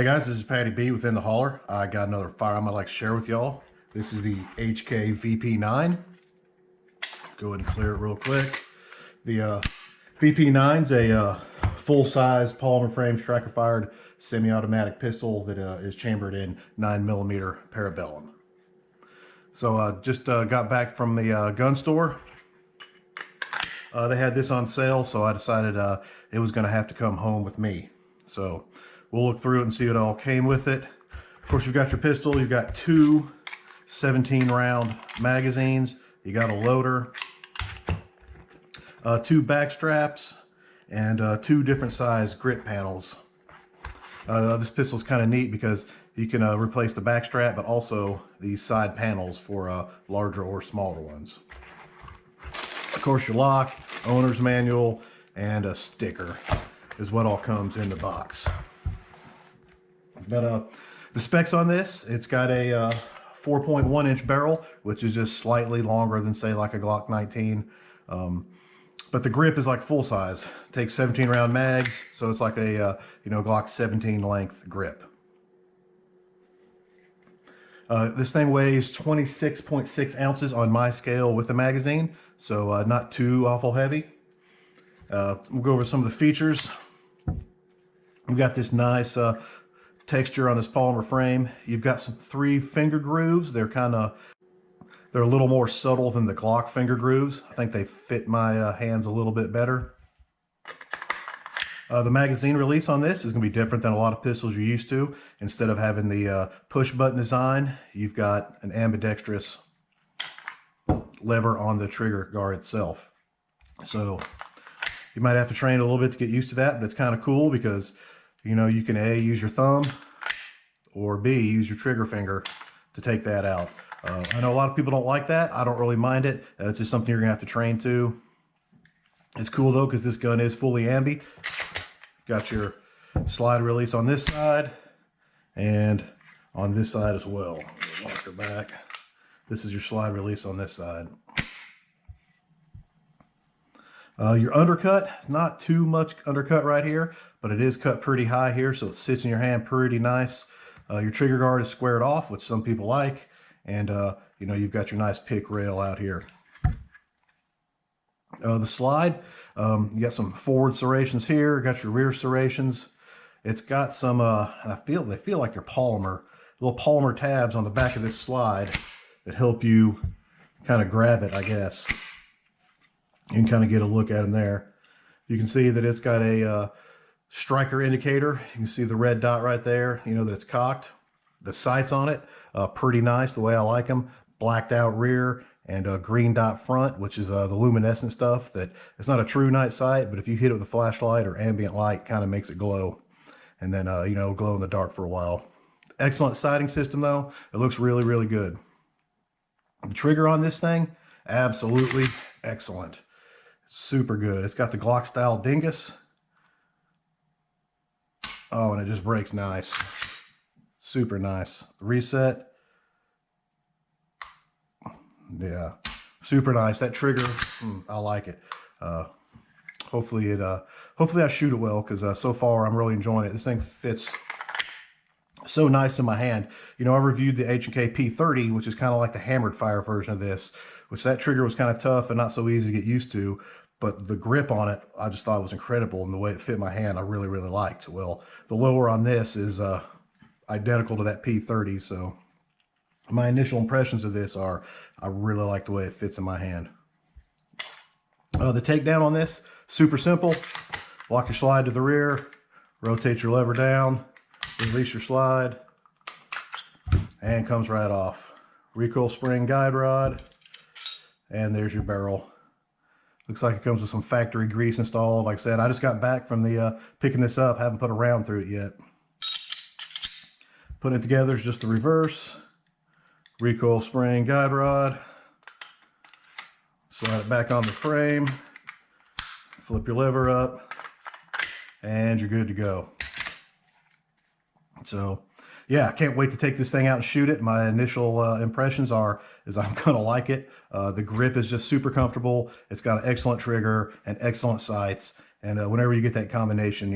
Hey guys, this is Patty B with In the Hauler. I got another firearm I'd like to share with y'all. This is the HK VP9. Go ahead and clear it real quick. The VP9 is a full-size polymer frame striker-fired semi-automatic pistol that is chambered in 9mm parabellum. So just got back from the gun store. They had this on sale, so I decided it was going to have to come home with me. So we'll look through it and see what all came with it. Of course, you've got your pistol. You've got two 17-round magazines. You got a loader, two back straps, and two different size grip panels. This pistol is kind of neat because you can replace the back strap, but also these side panels for larger or smaller ones. Of course, your lock, owner's manual, and a sticker is what all comes in the box. But the specs on this, it's got a 4.1 inch barrel, which is just slightly longer than, say, like a Glock 19. But the grip is like full size. It takes 17 round mags, so it's like a Glock 17 length grip. This thing weighs 26.6 ounces on my scale with the magazine, so not too awful heavy. We'll go over some of the features. We've got this nice texture on this polymer frame. You've got some 3 finger grooves. They're a little more subtle than the Glock finger grooves. I think they fit my hands a little bit better. The magazine release on this is going to be different than a lot of pistols you're used to. Instead of having the push button design, you've got an ambidextrous lever on the trigger guard itself. So you might have to train a little bit to get used to that, but it's kind of cool because you can A, use your thumb, or B, use your trigger finger to take that out. I know a lot of people don't like that. I don't really mind it. It's just something you're gonna have to train to. It's cool though, because this gun is fully ambi. Got your slide release on this side and on this side as well. Lock her back. This is your slide release on this side. Your undercut, not too much undercut right here, but it is cut pretty high here, so it sits in your hand pretty nice. Your trigger guard is squared off, which some people like, and you've got your nice pick rail out here. The slide, you got some forward serrations here, got your rear serrations. It's got some, and they feel like they're polymer, little polymer tabs on the back of this slide that help you kind of grab it, I guess. You can kind of get a look at them there. You can see that it's got a striker indicator. You can see the red dot right there, that it's cocked. The sights on it, pretty nice, the way I like them. Blacked out rear and a green dot front, which is the luminescent stuff that it's not a true night sight, but if you hit it with a flashlight or ambient light, kind of makes it glow. And then, glow in the dark for a while. Excellent sighting system though. It looks really, really good. The trigger on this thing, absolutely excellent. Super good. It's got the Glock style dingus. Oh, and it just breaks nice. Super nice. Reset. Yeah, super nice. That trigger, I like it. Hopefully I shoot it well, because so far I'm really enjoying it. This thing fits so nice in my hand. I reviewed the H&K P30, which is kind of like the hammered fire version of this, which that trigger was kind of tough and not so easy to get used to. But the grip on it, I just thought was incredible, and the way it fit my hand, I really, really liked. Well, the lower on this is identical to that P30, so my initial impressions of this are, I really like the way it fits in my hand. The takedown on this, super simple. Lock your slide to the rear, rotate your lever down, release your slide, and comes right off. Recoil spring guide rod, and there's your barrel. Looks like it comes with some factory grease installed. Like I said, I just got back from the picking this up, haven't put a round through it yet. Putting it together is just the reverse. Recoil spring guide rod. Slide it back on the frame. Flip your lever up, and you're good to go. So yeah, I can't wait to take this thing out and shoot it. My initial impressions is I'm gonna like it. The grip is just super comfortable. It's got an excellent trigger and excellent sights. And whenever you get that combination,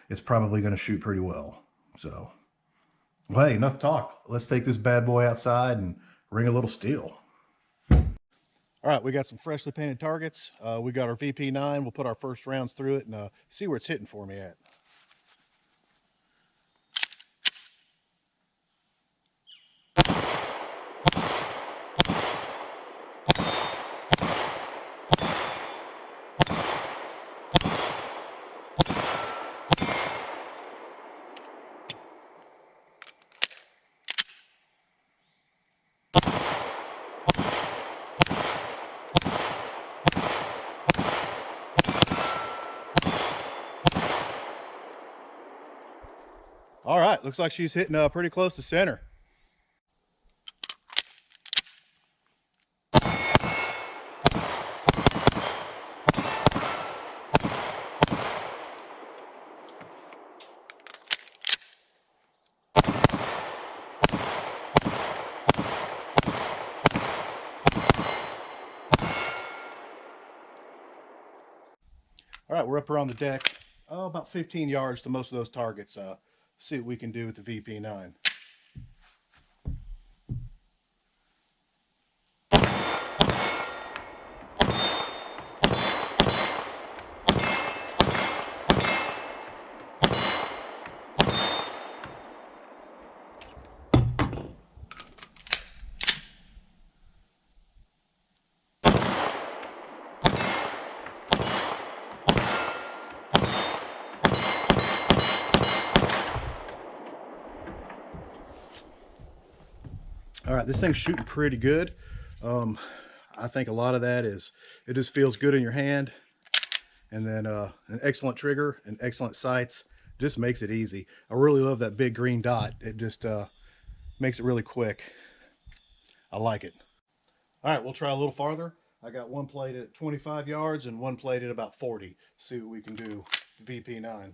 it's probably gonna shoot pretty well. So, well, hey, enough talk. Let's take this bad boy outside and ring a little steel. All right, we got some freshly painted targets. We got our VP9. We'll put our first rounds through it and see where it's hitting for me at. All right, looks like she's hitting pretty close to center. All right, we're up here on the deck. About 15 yards to most of those targets. See what we can do with the VP9. All right, this thing's shooting pretty good. I think a lot of that is it just feels good in your hand, and then an excellent trigger and excellent sights just makes it easy. I really love that big green dot. It just makes it really quick. I like it. All right, we'll try a little farther. I got one plate at 25 yards and one plate at about 40. See what we can do with VP9.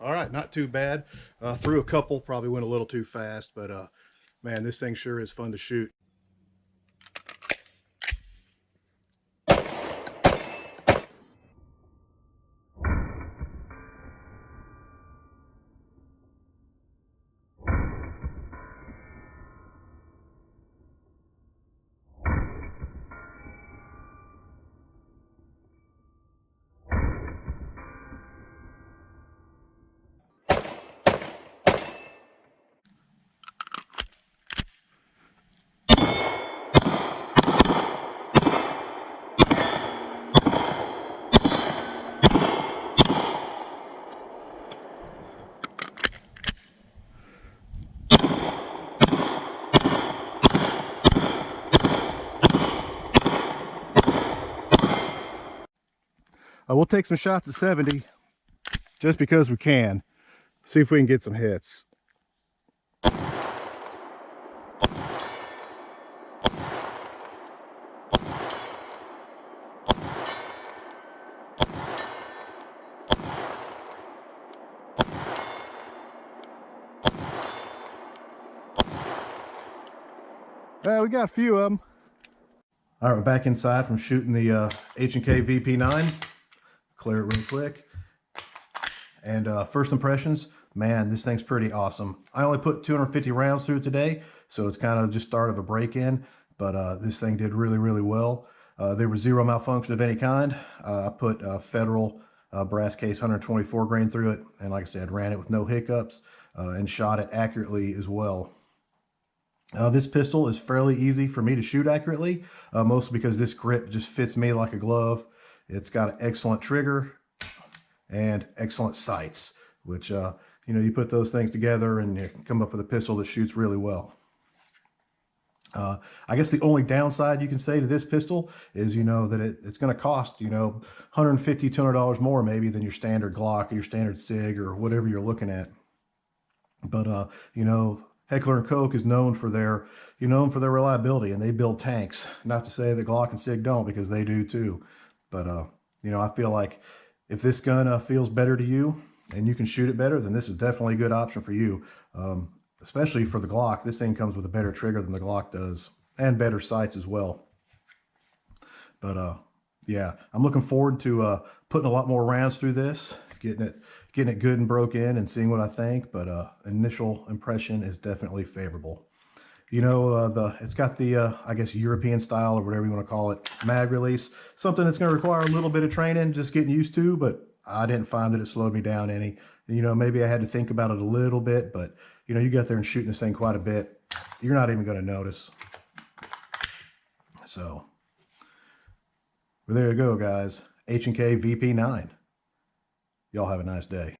All right, not too bad. Threw a couple, probably went a little too fast, but man, this thing sure is fun to shoot. We'll take some shots at 70 just because we can. See if we can get some hits. We got a few of them. All right, we're back inside from shooting the H&K VP9. Clear it real quick. And first impressions, man, this thing's pretty awesome. I only put 250 rounds through it today, so it's kind of just start of a break-in, but this thing did really, really well. There was zero malfunction of any kind. I put Federal brass case 124 grain through it, and like I said, ran it with no hiccups and shot it accurately as well. This pistol is fairly easy for me to shoot accurately, mostly because this grip just fits me like a glove. It's got an excellent trigger and excellent sights, which, you know, you put those things together and you come up with a pistol that shoots really well. I guess the only downside you can say to this pistol is, that it's going to cost, $150, $200 more maybe than your standard Glock or your standard SIG or whatever you're looking at. But, Heckler & Koch is known for their, reliability, and they build tanks. Not to say that Glock and SIG don't, because they do too. But, I feel like if this gun feels better to you and you can shoot it better, then this is definitely a good option for you. Especially for the Glock. This thing comes with a better trigger than the Glock does, and better sights as well. But yeah, I'm looking forward to putting a lot more rounds through this, getting it good and broke in, and seeing what I think. But initial impression is definitely favorable. It's got the I guess European style, or whatever you want to call it, mag release. Something that's going to require a little bit of training, just getting used to. But I didn't find that it slowed me down any. Maybe I had to think about it a little bit, but you get there and shooting this thing quite a bit, you're not even going to notice. So, well, there you go, guys. H&K VP9. Y'all have a nice day.